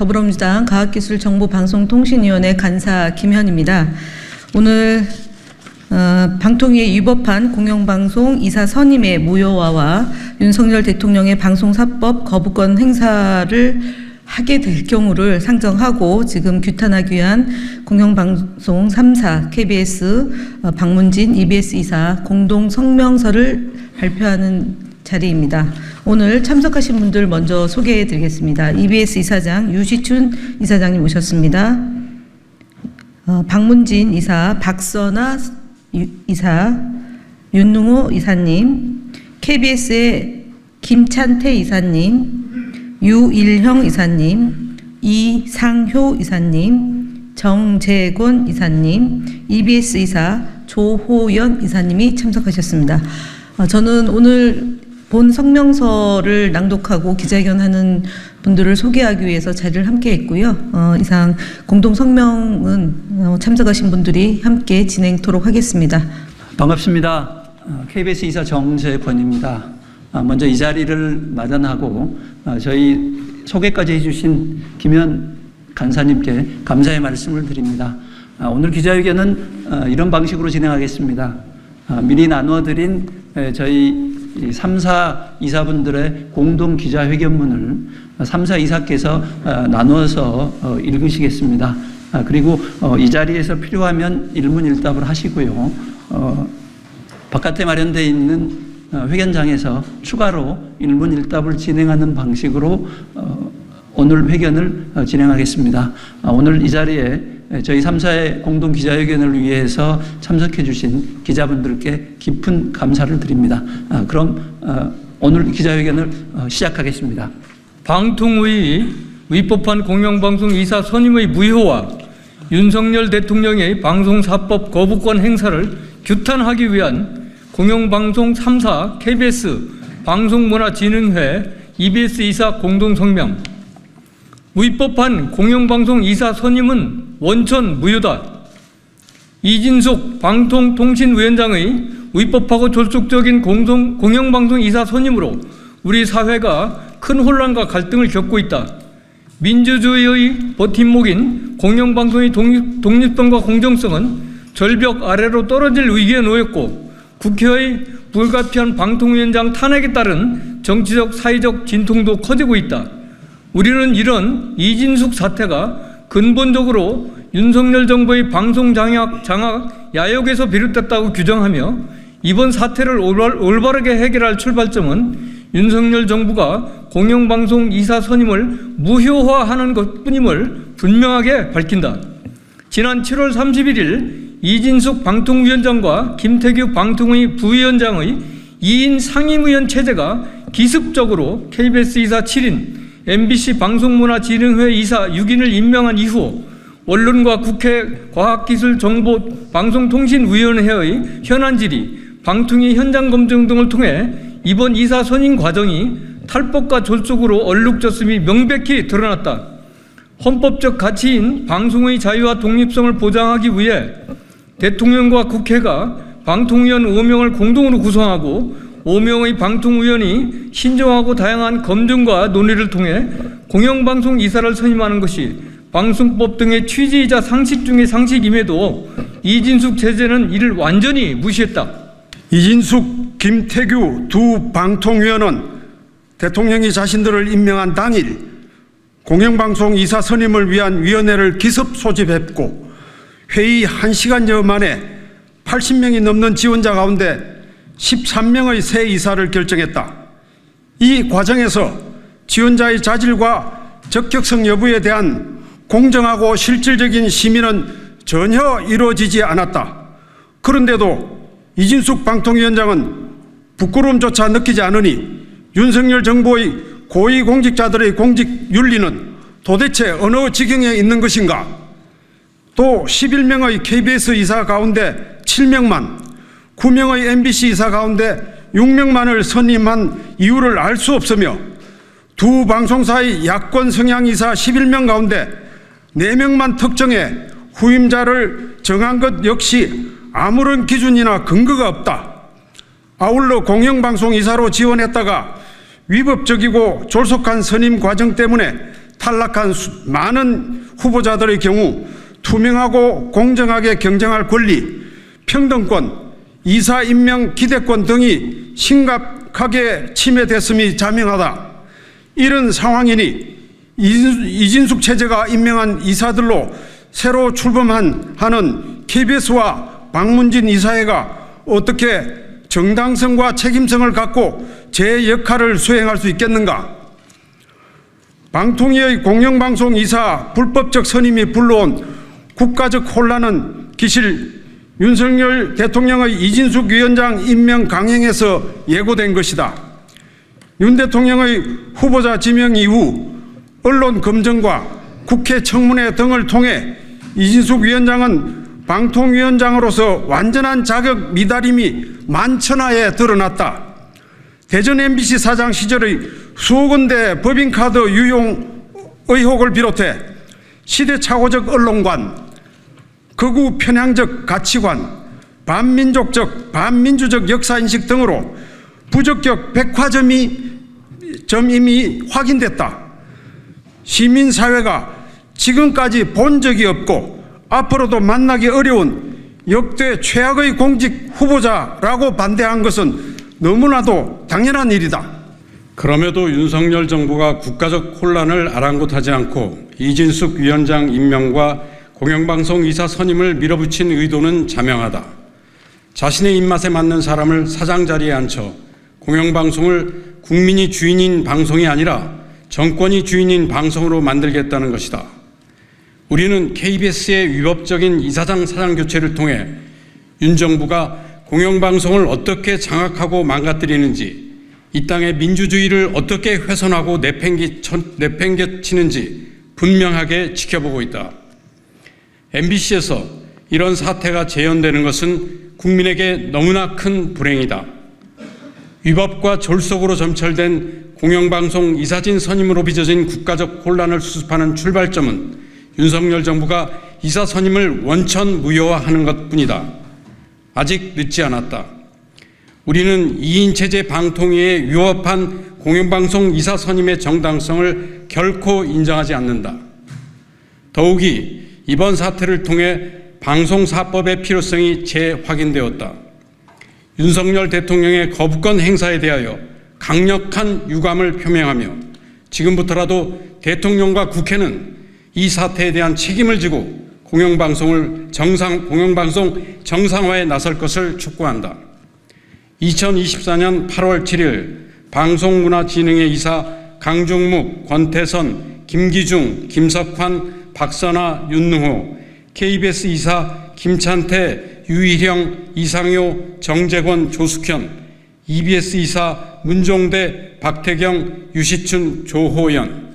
더불어민주당 과학기술정보방송통신위원회 간사 김현입니다. 오늘 방통위에 위법한 공영방송 이사 선임의 무효화와 윤석열 대통령의 방송사법 거부권 행사를 하게 될 경우를 상정하고 지금 규탄하기 위한 공영방송 3사 KBS, 박문진, EBS 이사 공동 성명서를 발표하는 자리입니다. 오늘 참석하신 분들 먼저 소개해 드리겠습니다. EBS 이사장 유시춘 이사장님 오셨습니다. 박문진 이사, 박선아 이사, 윤능호 이사님, KBS의 김찬태 이사님, 유일형 이사님, 이상효 이사님, 정재권 이사님, EBS 이사 조호연 이사님이 참석하셨습니다. 저는 오늘 본 성명서를 낭독하고 기자회견하는 분들을 소개하기 위해서 자리를 함께 했고요. 이상 공동 성명은 참석하신 분들이 함께 진행토록 하겠습니다. 반갑습니다. KBS 이사 정재권입니다. 먼저 이 자리를 마련하고 저희 소개까지 해주신 김현 간사님께 감사의 말씀을 드립니다. 오늘 기자회견은 이런 방식으로 진행하겠습니다. 미리 나누어드린 저희 3사 이사분들의 공동 기자회견문을 3사 이사께서 나누어서 읽으시겠습니다. 그리고 이 자리에서 필요하면 일문일답을 하시고요. 바깥에 마련되어 있는 회견장에서 추가로 일문일답을 진행하는 방식으로 오늘 회견을 진행하겠습니다. 오늘 이 자리에 저희 3사의 공동 기자회견을 위해서 참석해 주신 기자분들께 깊은 감사를 드립니다. 그럼 오늘 기자회견을 시작하겠습니다. 방통위 위법한 공영방송 이사 선임의 무효와 윤석열 대통령의 방송사법 거부권 행사를 규탄하기 위한 공영방송 3사 KBS 방송문화진흥회 EBS 이사 공동성명. 위법한 공영방송 이사 선임은 원천 무효다. 이진숙 방통통신위원장의 위법하고 졸속적인 공영방송 이사 선임으로 우리 사회가 큰 혼란과 갈등을 겪고 있다. 민주주의의 버팀목인 공영방송의 독립성과 공정성은 절벽 아래로 떨어질 위기에 놓였고 국회의 불가피한 방통위원장 탄핵에 따른 정치적 사회적 진통도 커지고 있다. 우리는 이런 이진숙 사태가 근본적으로 윤석열 정부의 방송 장악 야욕에서 비롯됐다고 규정하며 이번 사태를 올바르게 해결할 출발점은 윤석열 정부가 공영방송 이사 선임을 무효화하는 것뿐임을 분명하게 밝힌다. 지난 7월 31일 이진숙 방통위원장과 김태규 방통위 부위원장의 2인 상임위원 체제가 기습적으로 KBS 이사 7인, MBC 방송문화진흥회 이사 6인을 임명한 이후 언론과 국회 과학기술정보방송통신위원회의 현안 질의, 방통위 현장 검증 등을 통해 이번 이사 선임 과정이 탈법과 졸속으로 얼룩졌음이 명백히 드러났다. 헌법적 가치인 방송의 자유와 독립성을 보장하기 위해 대통령과 국회가 방통위원 5명을 공동으로 구성하고 5명의 방통위원이 신중하고 다양한 검증과 논의를 통해 공영방송 이사를 선임하는 것이 방송법 등의 취지이자 상식 중의 상식임에도 이진숙 체제는 이를 완전히 무시했다. 이진숙, 김태규 두 방통위원은 대통령이 자신들을 임명한 당일 공영방송 이사 선임을 위한 위원회를 기습 소집했고 회의 1시간여 만에 80명이 넘는 지원자 가운데 13명의 새 이사를 결정했다. 이 과정에서 지원자의 자질과 적격성 여부에 대한 공정하고 실질적인 심의는 전혀 이루어지지 않았다. 그런데도 이진숙 방통위원장은 부끄러움조차 느끼지 않으니 윤석열 정부의 고위공직자들의 공직윤리는 도대체 어느 지경에 있는 것인가? 또 11명의 KBS 이사 가운데 7명만, 9명의 MBC 이사 가운데 6명만을 선임한 이유를 알 수 없으며 두 방송사의 야권 성향 이사 11명 가운데 4명만 특정해 후임자를 정한 것 역시 아무런 기준이나 근거가 없다. 아울러 공영방송 이사로 지원했다가 위법적이고 졸속한 선임 과정 때문에 탈락한 많은 후보자들의 경우 투명하고 공정하게 경쟁할 권리, 평등권, 이사 임명 기대권 등이 심각하게 침해됐음이 자명하다. 이런 상황이니 이진숙 체제가 임명한 이사들로 새로 출범하는 KBS와 박문진 이사회가 어떻게 정당성과 책임성을 갖고 제 역할을 수행할 수 있겠는가? 방통위의 공영방송 이사 불법적 선임이 불러온 국가적 혼란은 기실 윤석열 대통령의 이진숙 위원장 임명 강행에서 예고된 것이다. 윤 대통령의 후보자 지명 이후 언론 검증과 국회 청문회 등을 통해 이진숙 위원장은 방통위원장으로서 완전한 자격 미달임이 만천하에 드러났다. 대전 MBC 사장 시절의 수억 원대 법인카드 유용 의혹을 비롯해 시대착오적 언론관, 극우 편향적 가치관, 반민족적, 반민주적 역사인식 등으로 부적격 백화점이 이미 확인됐다. 시민사회가 지금까지 본 적이 없고 앞으로도 만나기 어려운 역대 최악의 공직 후보자라고 반대한 것은 너무나도 당연한 일이다. 그럼에도 윤석열 정부가 국가적 혼란을 아랑곳하지 않고 이진숙 위원장 임명과 공영방송 이사 선임을 밀어붙인 의도는 자명하다. 자신의 입맛에 맞는 사람을 사장 자리에 앉혀 공영방송을 국민이 주인인 방송이 아니라 정권이 주인인 방송으로 만들겠다는 것이다. 우리는 KBS의 위법적인 이사장 사장 교체를 통해 윤 정부가 공영방송을 어떻게 장악하고 망가뜨리는지, 이 땅의 민주주의를 어떻게 훼손하고 내팽개치는지 분명하게 지켜보고 있다. MBC에서 이런 사태가 재현되는 것은 국민에게 너무나 큰 불행이다. 위법과 졸속으로 점철된 공영방송 이사진 선임으로 빚어진 국가적 혼란을 수습하는 출발점은 윤석열 정부가 이사 선임을 원천 무효화하는 것뿐이다. 아직 늦지 않았다. 우리는 2인 체제 방통위의 위법한 공영방송 이사 선임의 정당성을 결코 인정하지 않는다. 더욱이 이번 사태를 통해 방송사법의 필요성이 재확인되었다. 윤석열 대통령의 거부권 행사에 대하여 강력한 유감을 표명하며 지금부터라도 대통령과 국회는 이 사태에 대한 책임을 지고 공영방송 정상화에 나설 것을 촉구한다. 2024년 8월 7일 방송문화진흥회 이사 강중묵, 권태선, 김기중, 김석환, 박선아, 윤능호, KBS 이사 김찬태, 유희령, 이상효, 정재권, 조숙현, EBS 이사 문종대, 박태경, 유시춘, 조호연.